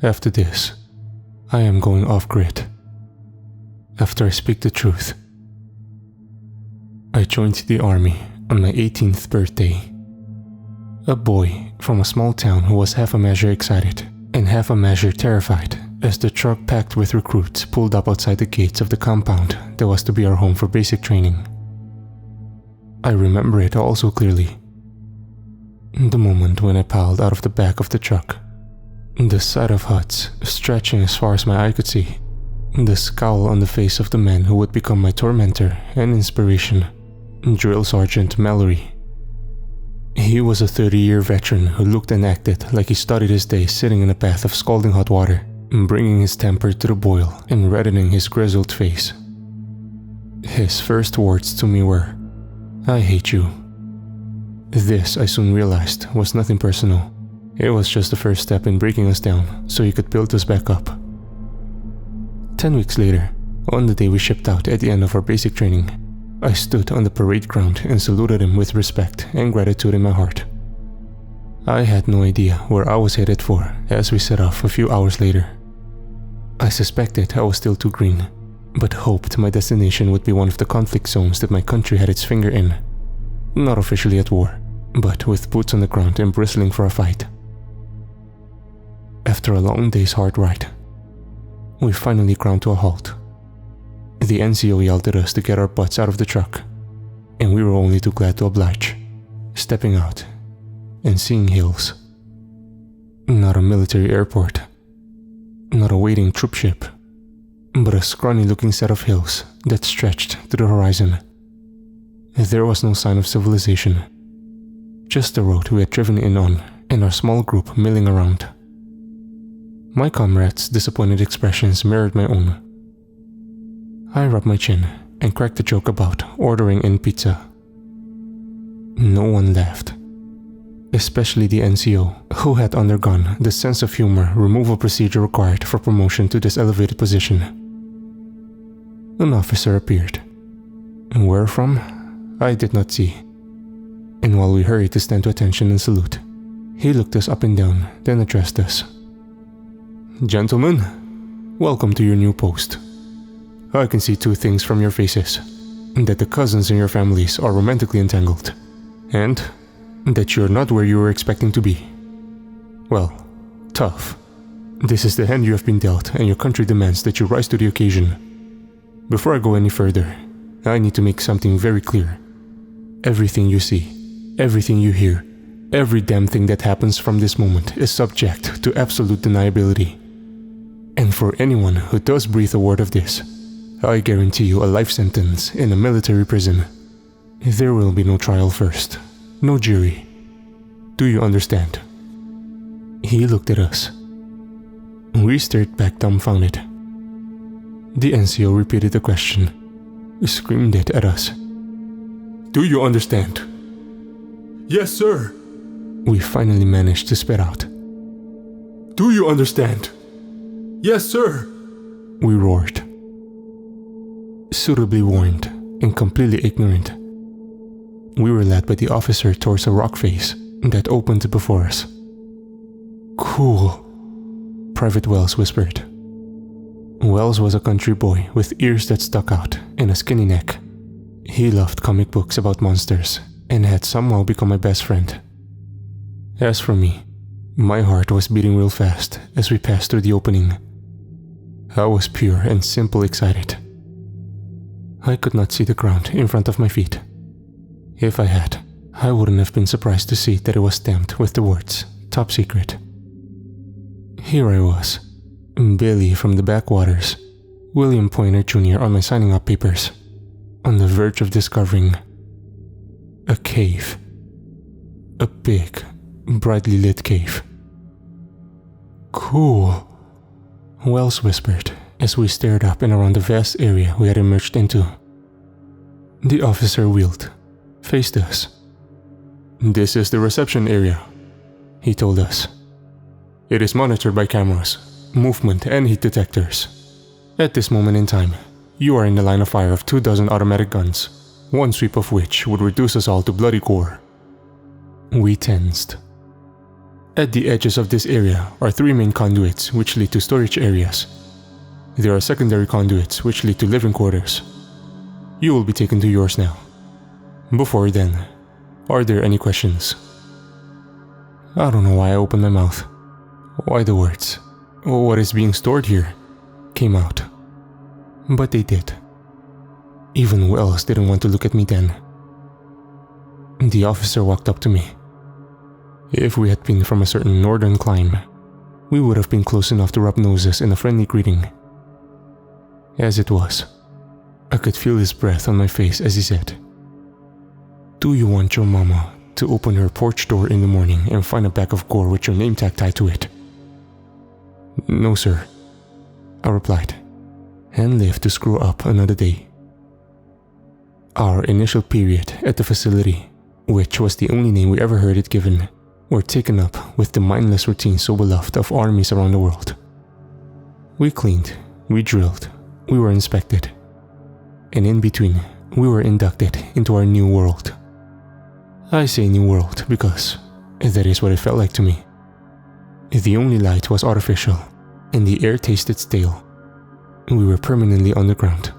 After this, I am going off-grid. After I speak the truth. I joined the army on my 18th birthday. A boy from a small town who was half a measure excited and half a measure terrified as the truck packed with recruits pulled up outside the gates of the compound that was to be our home for basic training. I remember it all so clearly. The moment when I piled out of the back of the truck, the sight of huts stretching as far as my eye could see, the scowl on the face of the man who would become my tormentor and inspiration, Drill Sergeant Mallory. He was a 30-year veteran who looked and acted like he studied his days sitting in a bath of scalding hot water, bringing his temper to the boil and reddening his grizzled face. His first words to me were, "I hate you." This, I soon realized, was nothing personal. It was just the first step in breaking us down so he could build us back up. 10 weeks later, on the day we shipped out at the end of our basic training, I stood on the parade ground and saluted him with respect and gratitude in my heart. I had no idea where I was headed for as we set off a few hours later. I suspected I was still too green, but hoped my destination would be one of the conflict zones that my country had its finger in. Not officially at war, but with boots on the ground and bristling for a fight. After a long day's hard ride, we finally ground to a halt. The NCO yelled at us to get our butts out of the truck, and we were only too glad to oblige, stepping out and seeing hills. Not a military airport, not a waiting troop ship, but a scrawny-looking set of hills that stretched to the horizon. There was no sign of civilization, just the road we had driven in on and our small group milling around. My comrades' disappointed expressions mirrored my own. I rubbed my chin and cracked a joke about ordering in pizza. No one laughed, especially the NCO, who had undergone the sense of humor removal procedure required for promotion to this elevated position. An officer appeared. Where from? I did not see. And while we hurried to stand to attention and salute, he looked us up and down, then addressed us. "Gentlemen, welcome to your new post. I can see 2 things from your faces. That the cousins in your families are romantically entangled, and that you're not where you were expecting to be. Well, tough. This is the hand you have been dealt, and your country demands that you rise to the occasion. Before I go any further, I need to make something very clear. Everything you see, everything you hear, every damn thing that happens from this moment is subject to absolute deniability. And for anyone who does breathe a word of this, I guarantee you a life sentence in a military prison. There will be no trial first, no jury. Do you understand?" He looked at us. We stared back dumbfounded. The NCO repeated the question, screamed it at us. "Do you understand?" "Yes, sir," we finally managed to spit out. "Do you understand?" "Yes, sir," we roared. Suitably warned and completely ignorant, we were led by the officer towards a rock face that opened before us. "Cool," Private Wells whispered. Wells was a country boy with ears that stuck out and a skinny neck. He loved comic books about monsters and had somehow become my best friend. As for me, my heart was beating real fast as we passed through the opening. I was pure and simple excited. I could not see the ground in front of my feet. If I had, I wouldn't have been surprised to see that it was stamped with the words, "Top Secret." Here I was, Billy from the backwaters, William Pointer Jr. on my signing up papers, on the verge of discovering a cave. A big, brightly lit cave. "Cool," Wells whispered as we stared up and around the vast area we had emerged into. The officer wheeled, faced us. "This is the reception area," he told us. "It is monitored by cameras, movement and heat detectors. At this moment in time, you are in the line of fire of 24 automatic guns, one sweep of which would reduce us all to bloody gore." We tensed. At the edges of this area are 3 main conduits which lead to storage areas. There are secondary conduits which lead to living quarters. You will be taken to yours now. Before then, are there any questions? I don't know why I opened my mouth. Why the words, "What is being stored here?" came out. But they did. Even Wells didn't want to look at me then. The officer walked up to me. If we had been from a certain northern clime, we would have been close enough to rub noses in a friendly greeting. As it was, I could feel his breath on my face as he said, "Do you want your mama to open her porch door in the morning and find a bag of gore with your name tag tied to it?" "No, sir," I replied, and lived to screw up another day. Our initial period at the facility, which was the only name we ever heard it given, were taken up with the mindless routine so beloved of armies around the world. We cleaned, we drilled, we were inspected, and in between, we were inducted into our new world. I say new world because that is what it felt like to me. The only light was artificial, and the air tasted stale. We were permanently underground.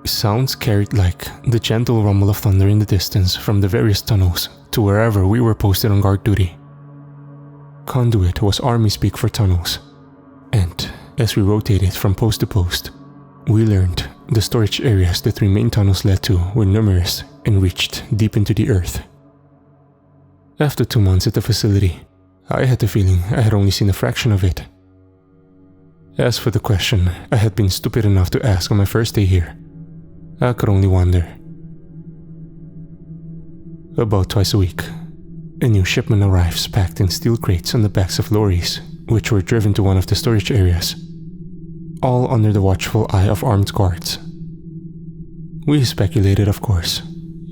Sounds carried like the gentle rumble of thunder in the distance from the various tunnels to wherever we were posted on guard duty. Conduit was army speak for tunnels, and as we rotated from post to post, we learned the storage areas the 3 main tunnels led to were numerous and reached deep into the earth. After 2 months at the facility, I had the feeling I had only seen a fraction of it. As for the question I had been stupid enough to ask on my first day here, I could only wonder. About twice a week, a new shipment arrives packed in steel crates on the backs of lorries, which were driven to one of the storage areas, all under the watchful eye of armed guards. We speculated, of course,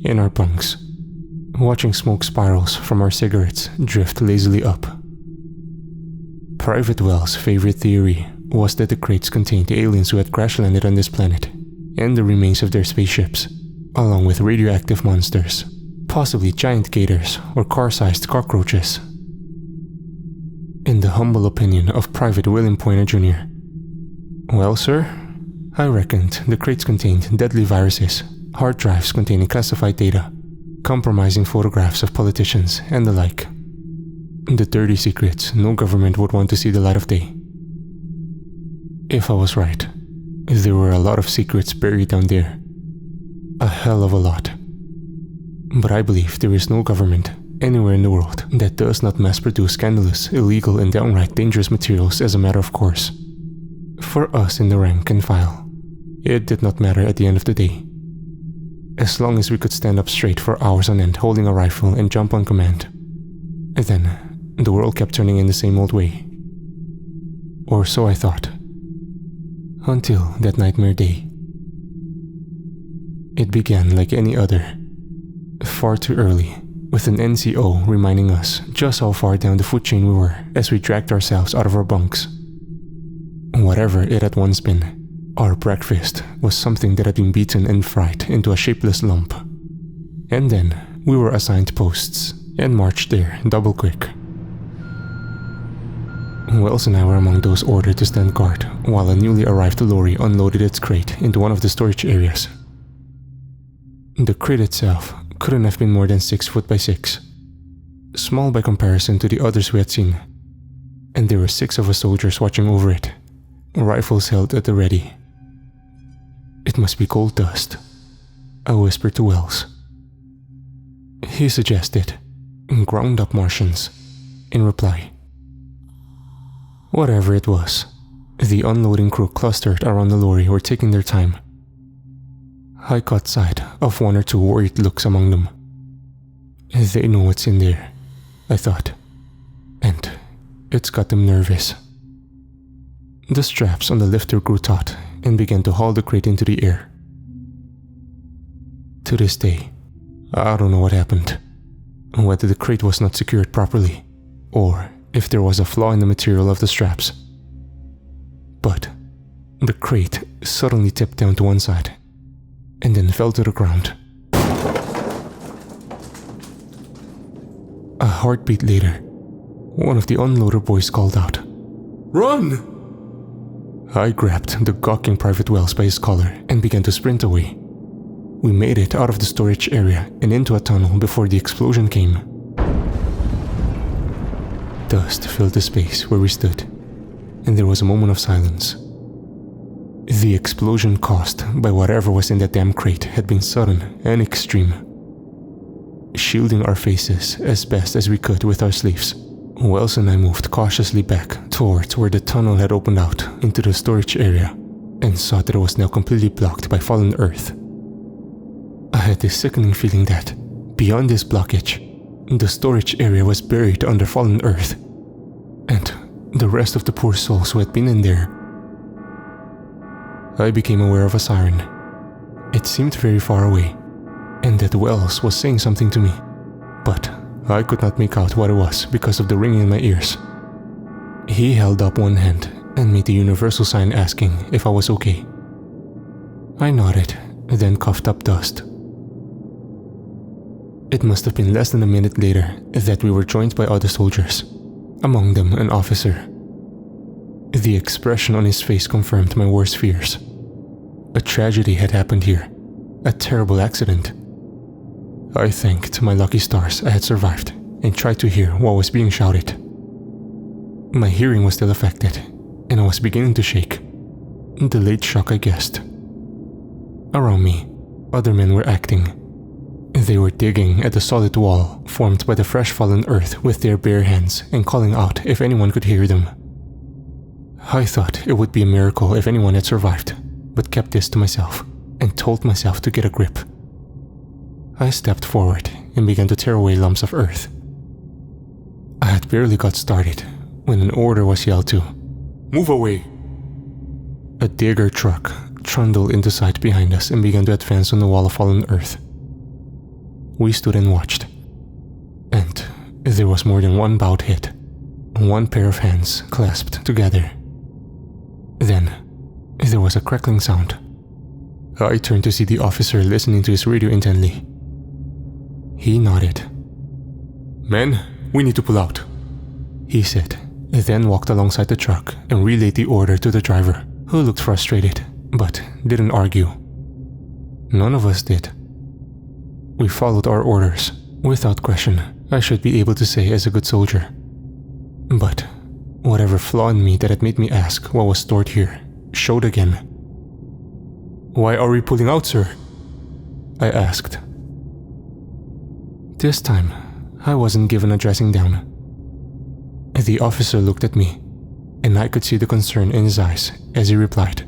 in our bunks, watching smoke spirals from our cigarettes drift lazily up. Private Wells' favorite theory was that the crates contained aliens who had crash-landed on this planet, and the remains of their spaceships, along with radioactive monsters, possibly giant gators or car-sized cockroaches. In the humble opinion of Private William Pointer Jr., "Well, sir, I reckoned the crates contained deadly viruses, hard drives containing classified data, compromising photographs of politicians, and the like. The dirty secrets no government would want to see the light of day." If I was right, there were a lot of secrets buried down there. A hell of a lot. But I believe there is no government anywhere in the world that does not mass-produce scandalous, illegal, and downright dangerous materials as a matter of course. For us in the rank and file, it did not matter at the end of the day. As long as we could stand up straight for hours on end holding a rifle and jump on command, then the world kept turning in the same old way. Or so I thought. Until that nightmare day. It began like any other, far too early, with an NCO reminding us just how far down the food chain we were as we dragged ourselves out of our bunks. Whatever it had once been, our breakfast was something that had been beaten and fried into a shapeless lump. And then we were assigned posts and marched there double quick. Wells and I were among those ordered to stand guard while a newly arrived lorry unloaded its crate into one of the storage areas. The crate itself couldn't have been more than 6 foot by 6, small by comparison to the others we had seen, and there were 6 of us soldiers watching over it, rifles held at the ready. "It must be gold dust," I whispered to Wells. He suggested, "ground up Martians," in reply. Whatever it was, the unloading crew clustered around the lorry were taking their time. I caught sight of 1 or 2 worried looks among them. They know what's in there, I thought, and it's got them nervous. The straps on the lifter grew taut and began to haul the crate into the air. To this day, I don't know what happened, whether the crate was not secured properly, or if there was a flaw in the material of the straps. But the crate suddenly tipped down to one side, and then fell to the ground. A heartbeat later, one of the unloader boys called out, "Run!" I grabbed the gawking Private Wells by his collar and began to sprint away. We made it out of the storage area and into a tunnel before the explosion came. Dust filled the space where we stood, and there was a moment of silence. The explosion caused by whatever was in that damn crate had been sudden and extreme. Shielding our faces as best as we could with our sleeves, Wells and I moved cautiously back towards where the tunnel had opened out into the storage area and saw that it was now completely blocked by fallen earth. I had this sickening feeling that, beyond this blockage, the storage area was buried under fallen earth, and the rest of the poor souls who had been in there. I became aware of a siren. It seemed very far away, and that Wells was saying something to me, but I could not make out what it was because of the ringing in my ears. He held up one hand and made the universal sign asking if I was okay. I nodded, then coughed up dust. It must have been less than a minute later that we were joined by other soldiers, among them an officer. The expression on his face confirmed my worst fears. A tragedy had happened here, a terrible accident. I thanked my lucky stars I had survived and tried to hear what was being shouted. My hearing was still affected, and I was beginning to shake. Delayed shock, I guessed. Around me, other men were acting. They were digging at the solid wall formed by the fresh fallen earth with their bare hands and calling out if anyone could hear them. I thought it would be a miracle if anyone had survived, but kept this to myself and told myself to get a grip. I stepped forward and began to tear away lumps of earth. I had barely got started when an order was yelled to, "Move away!" A digger truck trundled into sight behind us and began to advance on the wall of fallen earth. We stood and watched, and there was more than one bowed head, one pair of hands clasped together. Then, there was a crackling sound. I turned to see the officer listening to his radio intently. He nodded. "Men, we need to pull out," he said, then walked alongside the truck and relayed the order to the driver, who looked frustrated, but didn't argue. None of us did. We followed our orders, without question, I should be able to say as a good soldier. But whatever flaw in me that had made me ask what was stored here showed again. "Why are we pulling out, sir?" I asked. This time, I wasn't given a dressing down. The officer looked at me, and I could see the concern in his eyes as he replied,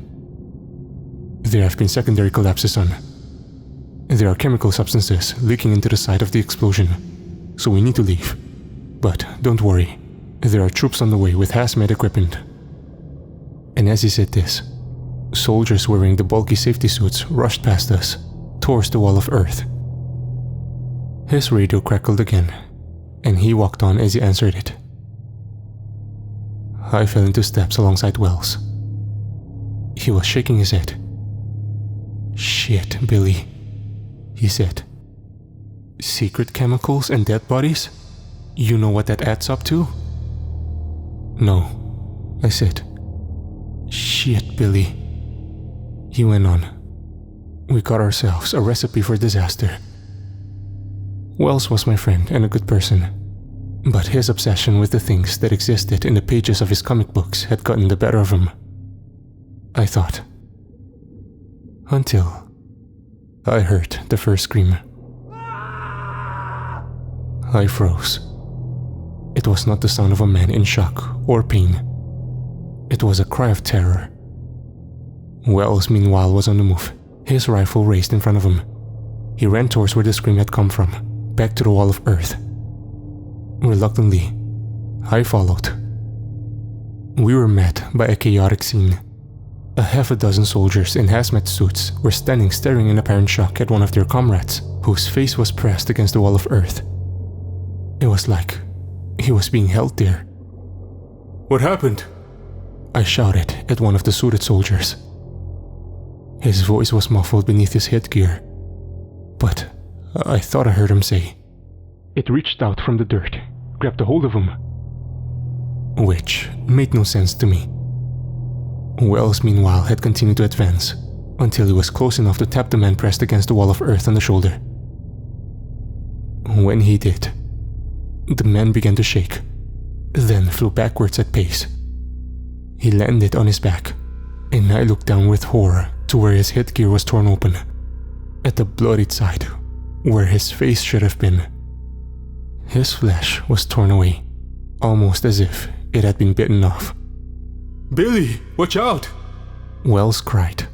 "There have been secondary collapses, son. There are chemical substances leaking into the site of the explosion, so we need to leave. But don't worry, there are troops on the way with hazmat equipment." And as he said this, soldiers wearing the bulky safety suits rushed past us, towards the wall of earth. His radio crackled again, and he walked on as he answered it. I fell into steps alongside Wells. He was shaking his head. "Shit, Billy," he said. "Secret chemicals and dead bodies? You know what that adds up to?" "No," I said. "Shit, Billy," he went on. "We got ourselves a recipe for disaster." Wells was my friend and a good person, but his obsession with the things that existed in the pages of his comic books had gotten the better of him, I thought. Until I heard the first scream. I froze. It was not the sound of a man in shock or pain. It was a cry of terror. Wells, meanwhile, was on the move, his rifle raised in front of him. He ran towards where the scream had come from, back to the wall of earth. Reluctantly, I followed. We were met by a chaotic scene. A half a dozen soldiers in hazmat suits were standing staring in apparent shock at one of their comrades, whose face was pressed against the wall of earth. It was like he was being held there. "What happened?" I shouted at one of the suited soldiers. His voice was muffled beneath his headgear, but I thought I heard him say, "It reached out from the dirt, grabbed a hold of him, which made no sense to me. Wells, meanwhile, had continued to advance until he was close enough to tap the man pressed against the wall of earth on the shoulder. When he did, the man began to shake, then flew backwards at pace. He landed on his back, and I looked down with horror to where his headgear was torn open, at the bloodied side where his face should have been. His flesh was torn away, almost as if it had been bitten off. "Billy, watch out!" Wells cried.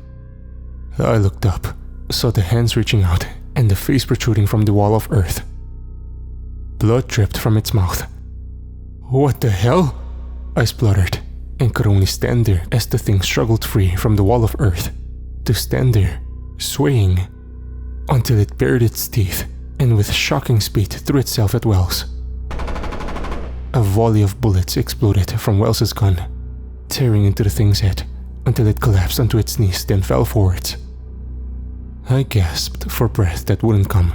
I looked up, saw the hands reaching out and the face protruding from the wall of earth. Blood dripped from its mouth. "What the hell?" I spluttered, and could only stand there as the thing struggled free from the wall of earth, to stand there, swaying, until it bared its teeth and with shocking speed threw itself at Wells. A volley of bullets exploded from Wells's gun, tearing into the thing's head until it collapsed onto its knees, then fell forwards. I gasped for breath that wouldn't come,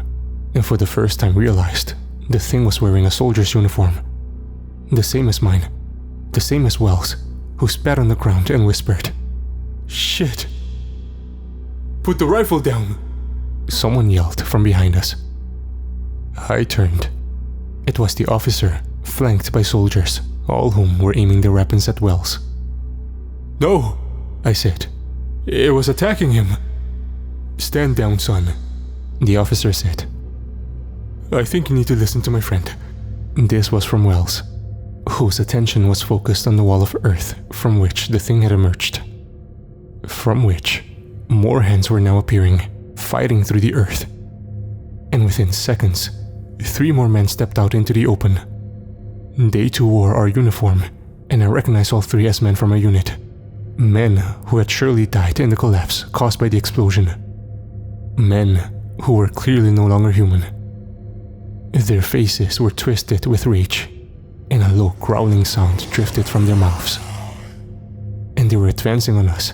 and for the first time realized the thing was wearing a soldier's uniform. The same as mine, the same as Wells, who spat on the ground and whispered, "Shit! Put the rifle down!" Someone yelled from behind us. I turned. It was the officer, flanked by soldiers, all whom were aiming their weapons at Wells. "No," I said. "It was attacking him." "Stand down, son," the officer said. "I think you need to listen to my friend." This was from Wells, whose attention was focused on the wall of earth from which the thing had emerged. From which more hands were now appearing, fighting through the earth. And within seconds, 3 more men stepped out into the open. They too wore our uniform, and I recognized all 3 as men from our unit. Men who had surely died in the collapse caused by the explosion. Men who were clearly no longer human. Their faces were twisted with rage, and a low growling sound drifted from their mouths. And they were advancing on us.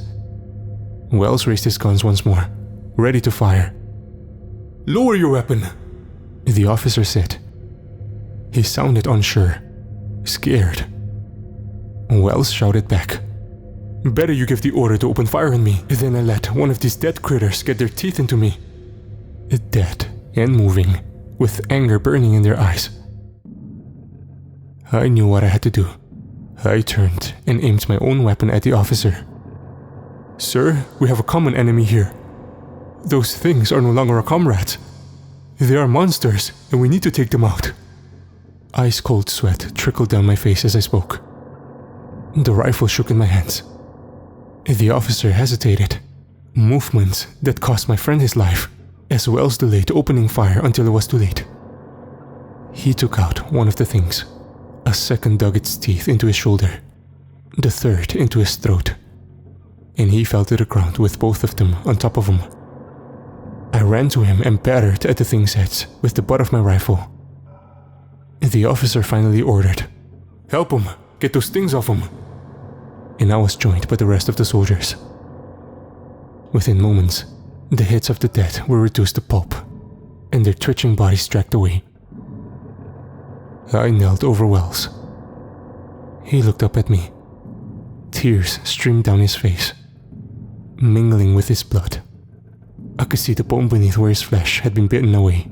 Wells raised his guns once more, ready to fire. "Lower your weapon," the officer said. He sounded unsure, scared. Wells shouted back, "Better you give the order to open fire on me than I let one of these dead critters get their teeth into me." Dead and moving, with anger burning in their eyes. I knew what I had to do. I turned and aimed my own weapon at the officer. "Sir, we have a common enemy here. Those things are no longer our comrades. They are monsters, and we need to take them out." Ice-cold sweat trickled down my face as I spoke. The rifle shook in my hands. The officer hesitated, movements that cost my friend his life, as Wells delayed opening fire until it was too late. He took out one of the things. A second dug its teeth into his shoulder, the third into his throat, and he fell to the ground with both of them on top of him. I ran to him and battered at the thing's heads with the butt of my rifle. The officer finally ordered, "Help him! Get those things off him!" And I was joined by the rest of the soldiers. Within moments, the heads of the dead were reduced to pulp, and their twitching bodies dragged away. I knelt over Wells. He looked up at me. Tears streamed down his face, mingling with his blood. I could see the bone beneath where his flesh had been bitten away.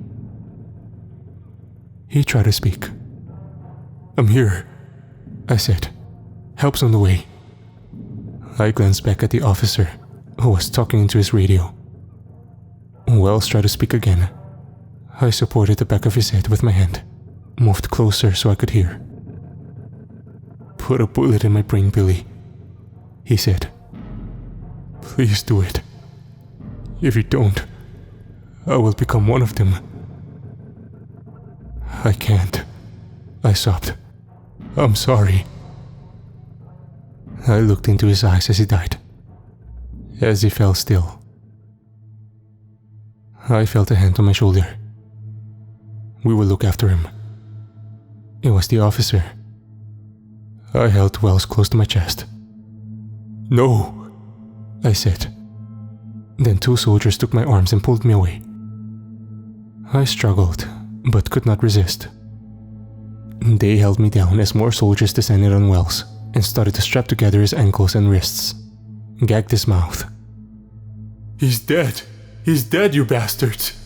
He tried to speak. "I'm here," I said. "Help's on the way." I glanced back at the officer, who was talking into his radio. Wells tried to speak again. I supported the back of his head with my hand, moved closer so I could hear. "Put a bullet in my brain, Billy," he said. "Please do it. If you don't, I will become one of them." "I can't," I sobbed. "I'm sorry." I looked into his eyes as he died, as he fell still. I felt a hand on my shoulder. "We will look after him." It was the officer. I held Wells close to my chest. "No," I said. Then 2 soldiers took my arms and pulled me away. I struggled, but could not resist. They held me down as more soldiers descended on Wells and started to strap together his ankles and wrists, gagged his mouth. He's dead! He's dead, you bastards!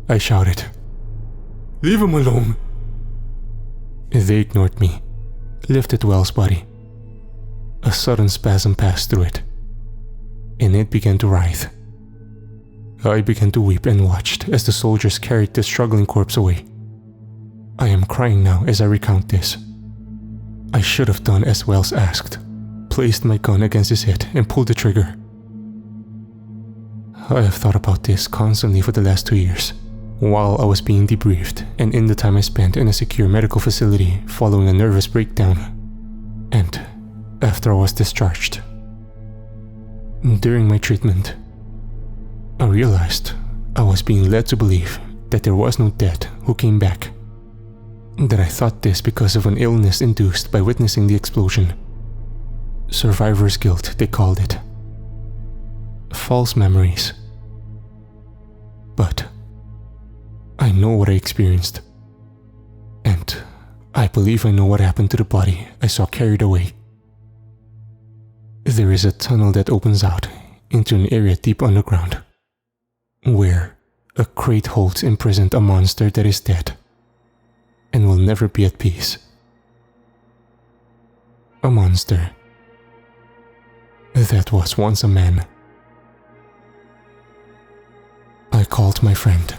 I shouted. Leave him alone! They ignored me, lifted Wells' body. A sudden spasm passed through it, and it began to writhe. I began to weep and watched as the soldiers carried the struggling corpse away. I am crying now as I recount this. I should have done as Wells asked, placed my gun against his head and pulled the trigger. I have thought about this constantly for the last 2 years, while I was being debriefed and in the time I spent in a secure medical facility following a nervous breakdown, and after I was discharged. During my treatment, I realized I was being led to believe that there was no dead who came back. That I thought this because of an illness induced by witnessing the explosion. Survivor's guilt, they called it. False memories. But I know what I experienced. And I believe I know what happened to the body I saw carried away. There is a tunnel that opens out into an area deep underground, where a crate holds imprisoned a monster that is dead and will never be at peace. A monster that was once a man. I called my friend.